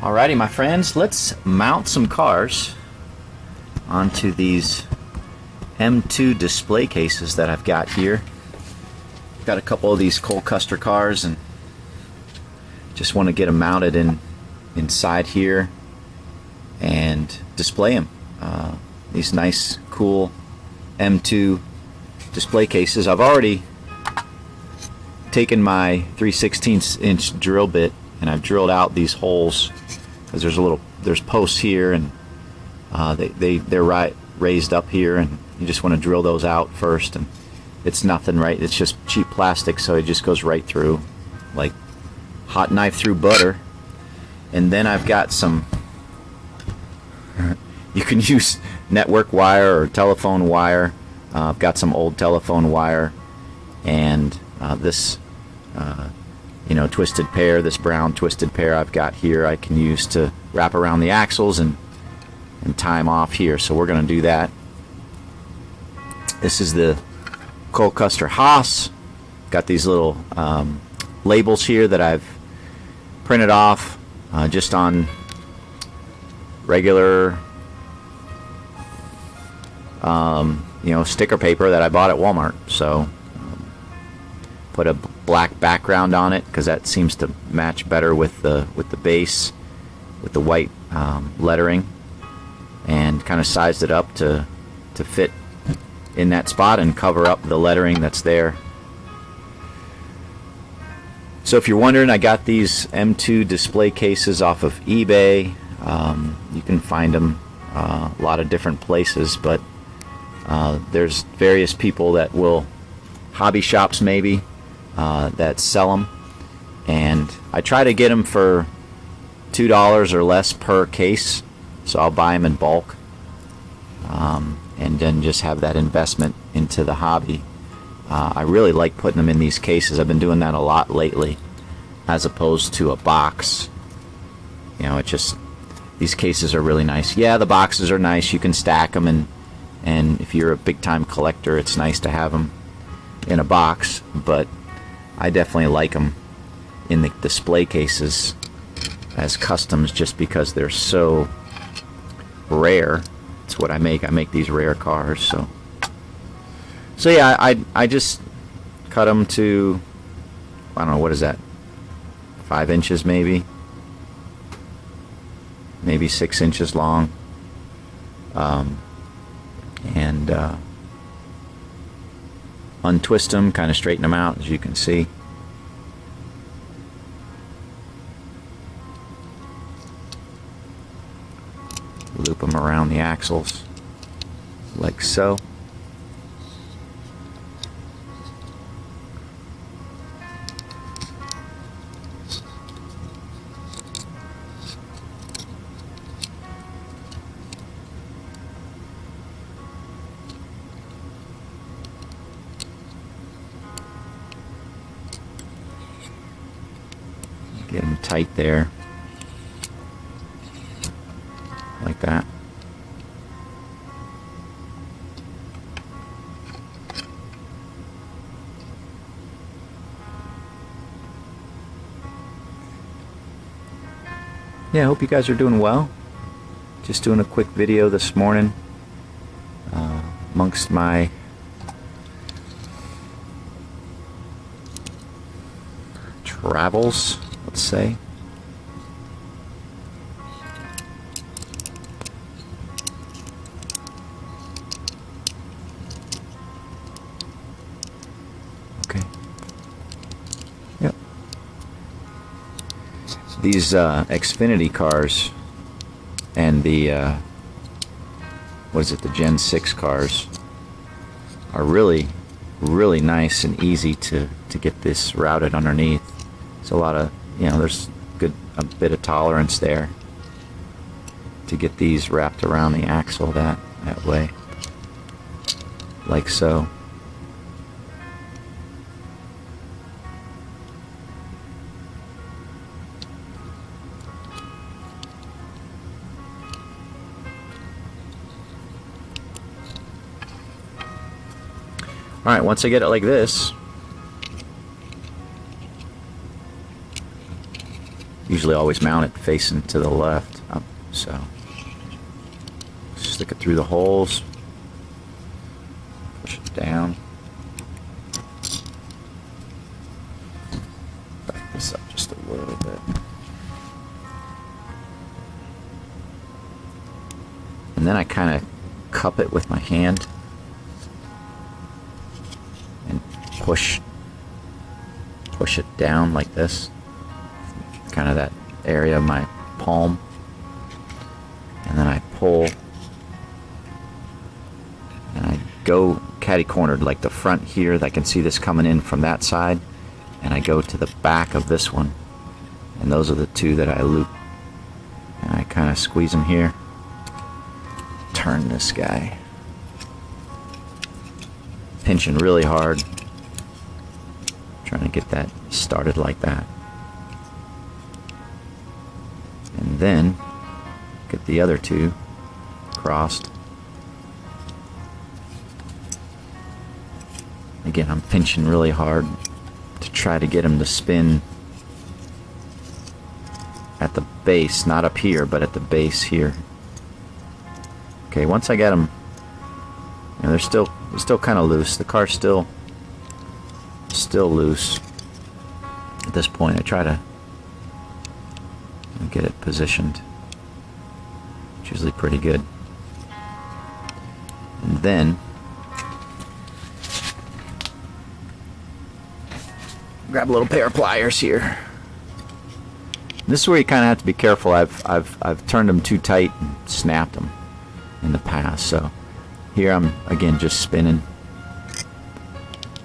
Alrighty, my friends, let's mount some cars onto these M2 display cases that I've got here. Got a couple of these Cole Custer cars and just want to get them mounted inside here and display them. These nice, cool M2 display cases. I've already taken my 3/16 inch drill bit and I've drilled out these holes because there's posts here and they're raised up here, and you just want to drill those out first, and it's nothing, right? It's just cheap plastic, so it just goes right through like hot knife through butter. And then I've got some, you can use network wire or telephone wire. I've got some old telephone wire and this twisted pair, this brown twisted pair I've got here, I can use to wrap around the axles and tie them off here. So we're going to do that. This is the Cole Custer Haas. Got these little labels here that I've printed off just on regular sticker paper that I bought at Walmart. So put a black background on it because that seems to match better with the base, with the white lettering, and kind of sized it up to fit in that spot and cover up the lettering that's there. So if you're wondering, I got these M2 display cases off of eBay. You can find them a lot of different places, but there's various people that will, hobby shops maybe, that sell them, and I try to get them for $2 or less per case, so I'll buy them in bulk, and then just have that investment into the hobby. I really like putting them in these cases. I've been doing that a lot lately, as opposed to a box. These cases are really nice. Yeah, the boxes are nice. You can stack them, and if you're a big-time collector, it's nice to have them in a box, but I definitely like them in the display cases as customs just because they're so rare. It's what I make. I make these rare cars. So yeah, I just cut them to, I don't know, what is that, 5 inches maybe 6 inches long, and untwist them, kind of straighten them out, as you can see. Loop them around the axles like so. Get them tight there, like that. Yeah, I hope you guys are doing well. Just doing a quick video this morning amongst my travels, let's say. Okay. Yep. These Xfinity cars and the the Gen 6 cars are really nice and easy to get this routed underneath. It's a lot of, there's a bit of tolerance there to get these wrapped around the axle that way, like so. Alright, once I get it like this, usually always mount it facing to the left. So stick it through the holes, push it down. Back this up just a little bit. And then I kind of cup it with my hand and push it down like this, kind of that area of my palm, and then I pull and I go catty-cornered, like the front here. I can see this coming in from that side, and I go to the back of this one, and those are the two that I loop, and I kind of squeeze them here, turn this guy, pinching really hard, trying to get that started like that, and then get the other two crossed. Again, I'm pinching really hard to try to get them to spin at the base, not up here, but at the base here. Okay, once I get them, you know, they're still kind of loose. The car's still loose. At this point, I try to get it positioned. It's usually pretty good. And then grab a little pair of pliers here. This is where you kind of have to be careful. I've turned them too tight and snapped them in the past. So here I'm again just spinning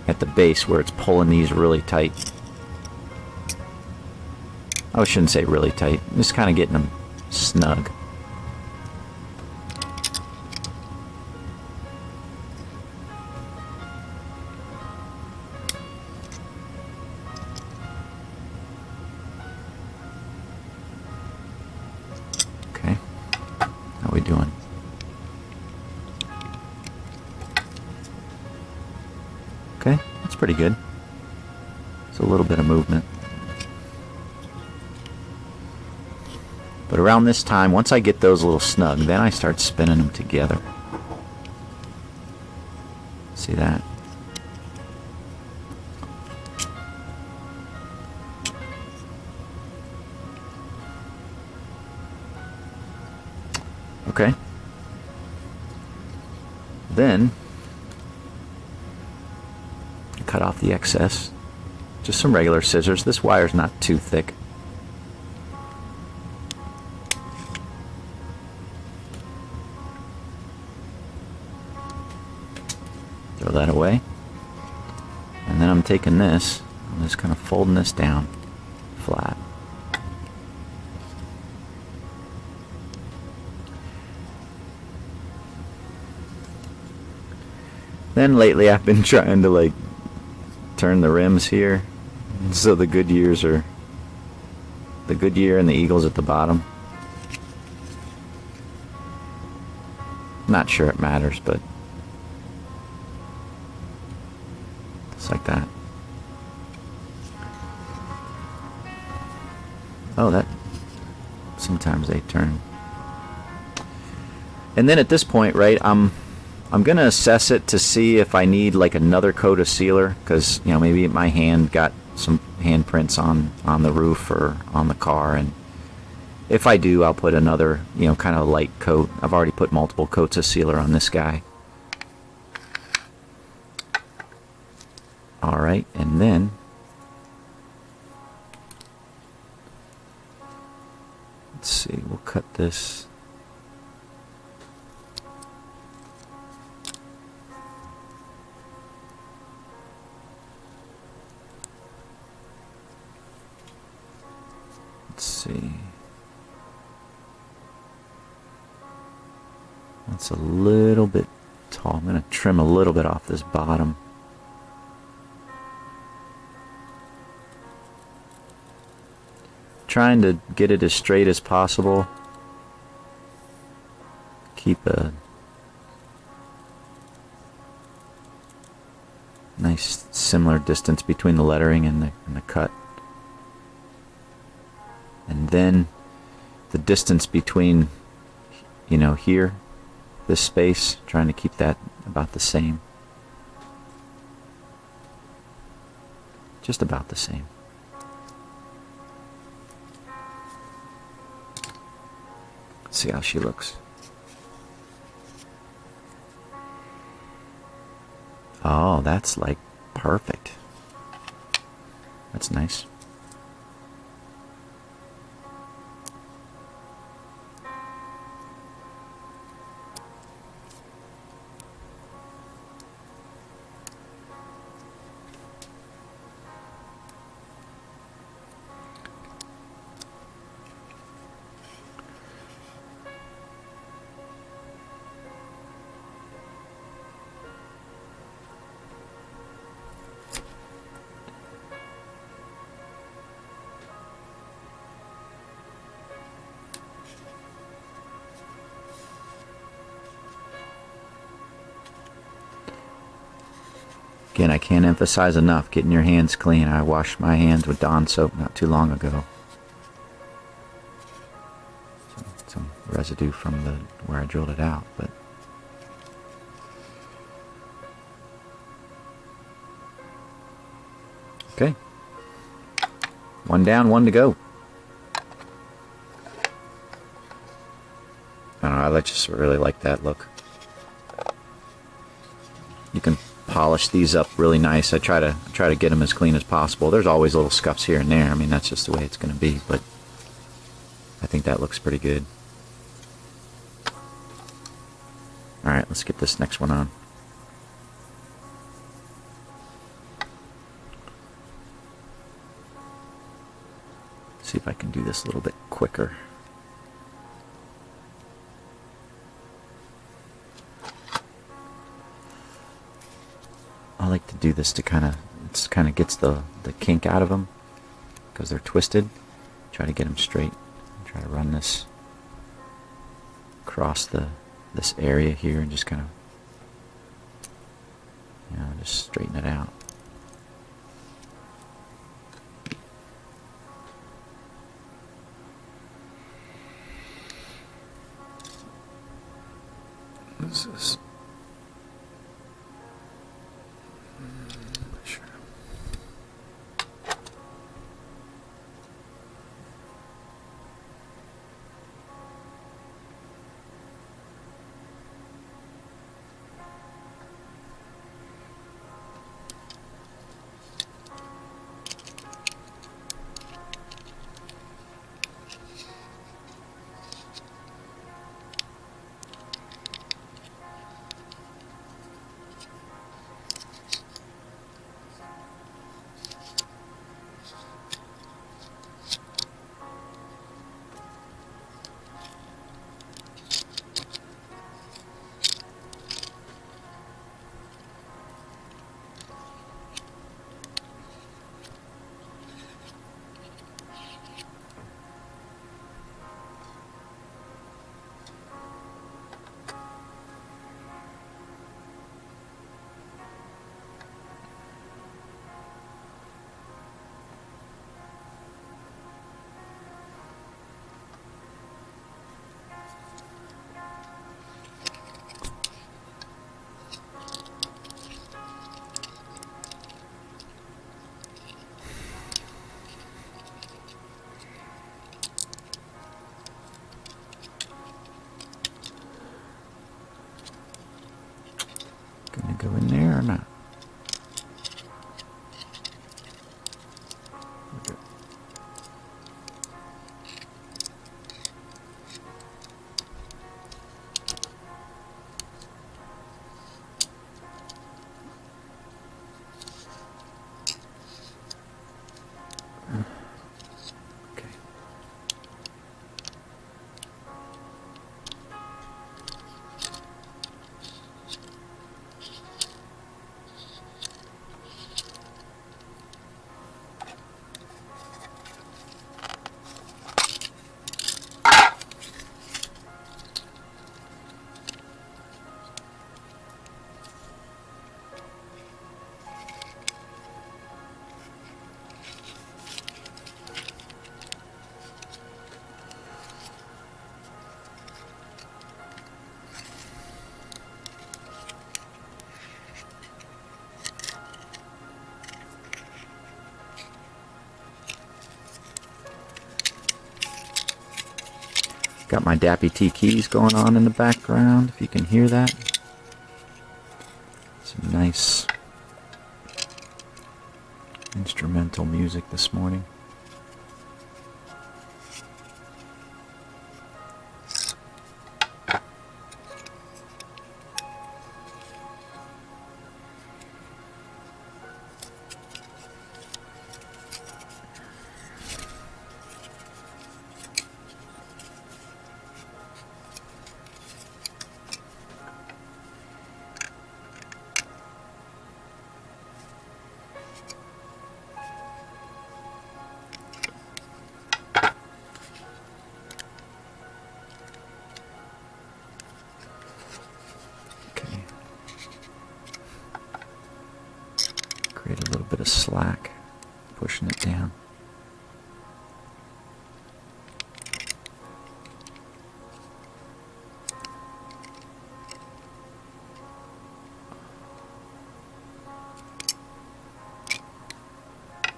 at the base where it's pulling these really tight. I shouldn't say really tight, just kind of getting them snug. Okay, how we doing? Okay, that's pretty good. It's a little bit of movement. But around this time, once I get those a little snug, then I start spinning them together. See that? Okay. Then cut off the excess. Just some regular scissors. This wire's not too thick. Throw that away. And then I'm taking this, I'm just kind of folding this down flat. Then lately I've been trying to like turn the rims here so the Goodyears are the Goodyear and the Eagle's at the bottom. Not sure it matters, but it's like that. Oh, that sometimes they turn. And then at this point, right, I'm gonna assess it to see if I need like another coat of sealer, because you know maybe my hand got some handprints on the roof or on the car, and if I do, I'll put another, you know, kind of light coat. I've already put multiple coats of sealer on this guy. All right, and then let's see, we'll cut this. Let's see. That's a little bit tall. I'm going to trim a little bit off this bottom. Trying to get it as straight as possible. Keep a nice similar distance between the lettering and the cut. And and then the distance between, here, this space, trying to keep that about the same. Just about the same. Let's see how she looks. Oh, that's like perfect. That's nice. Again, I can't emphasize enough getting your hands clean. I washed my hands with Dawn soap not too long ago. Some residue from where I drilled it out, but okay. One down, one to go. I don't know, I just really like that look. You can polish these up really nice. I try to get them as clean as possible. There's always little scuffs here and there. I mean, that's just the way it's going to be, but I think that looks pretty good. All right, let's get this next one on. See if I can do this a little bit quicker. I like to do this to kind of gets the kink out of them because they're twisted. Try to get them straight. Try to run this across this area here and just kind of just straighten it out. What is this? Got my Dappy T keys going on in the background, if you can hear that. Some nice instrumental music this morning. Create a little bit of slack, pushing it down.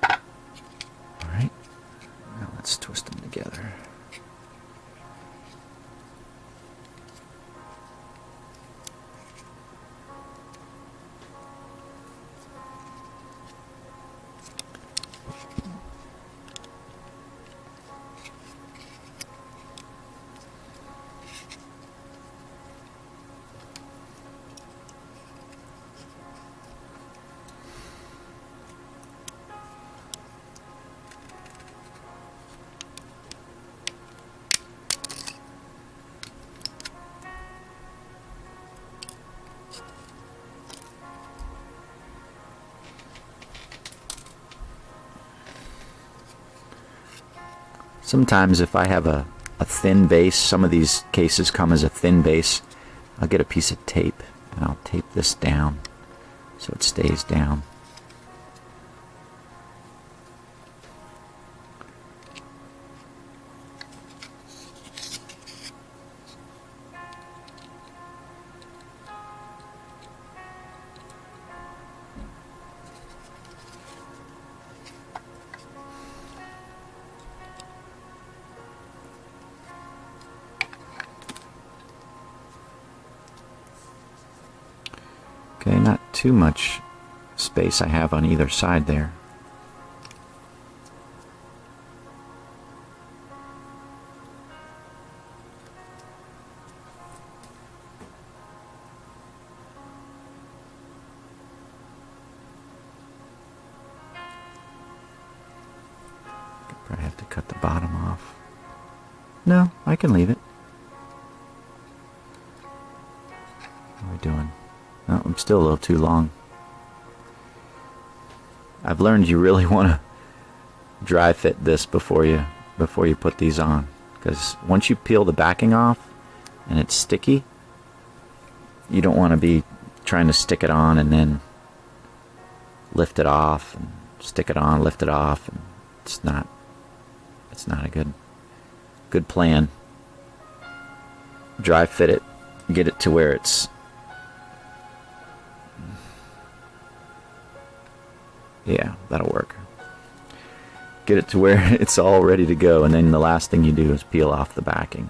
All right, now let's twist them together. Sometimes if I have a thin base, some of these cases come as a thin base, I'll get a piece of tape and I'll tape this down so it stays down. Okay, not too much space I have on either side there. Probably have to cut the bottom off. No, I can leave it. What are we doing? No, I'm still a little too long. I've learned you really want to dry fit this before you put these on, because once you peel the backing off and it's sticky, you don't want to be trying to stick it on and then lift it off and stick it on, lift it off, and it's not a good plan. Dry fit it, get it to where it's yeah, that'll work. Get it to where it's all ready to go, and then the last thing you do is peel off the backing.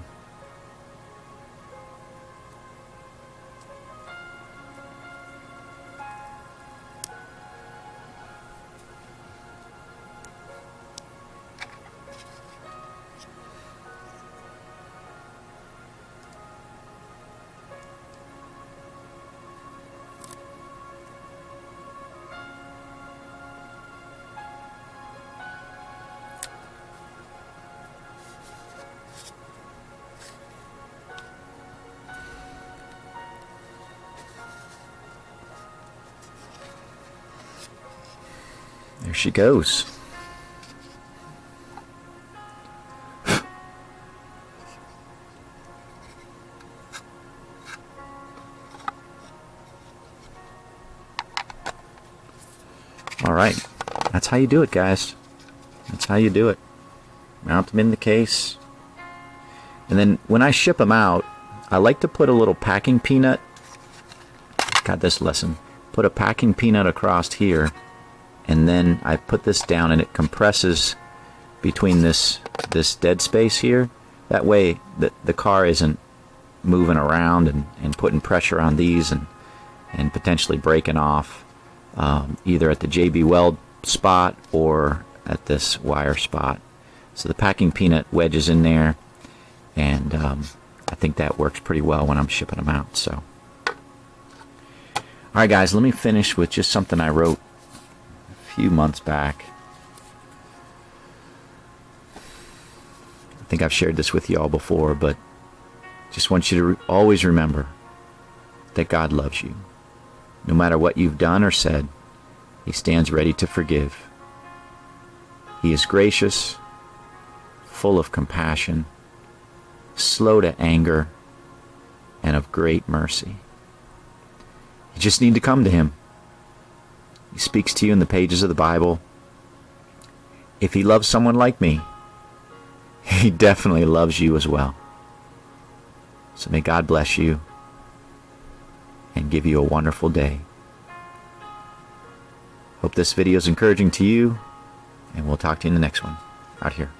There she goes. All right, that's how you do it, guys. That's how you do it. Mount them in the case. And then when I ship them out, I like to put a little packing peanut. Got this lesson. Put a packing peanut across here, and then I put this down and it compresses between this dead space here, That way the car isn't moving around and putting pressure on these and potentially breaking off either at the JB Weld spot or at this wire spot. So the packing peanut wedges in there, and I think that works pretty well when I'm shipping them out. So, alright guys, let me finish with just something I wrote a few months back. I think I've shared this with you all before, but just want you to always remember that God loves you. No matter what you've done or said, He stands ready to forgive. He is gracious, full of compassion, slow to anger, and of great mercy. You just need to come to Him. He speaks to you in the pages of the Bible. If He loves someone like me, He definitely loves you as well. So may God bless you and give you a wonderful day. Hope this video is encouraging to you, and we'll talk to you in the next one out here.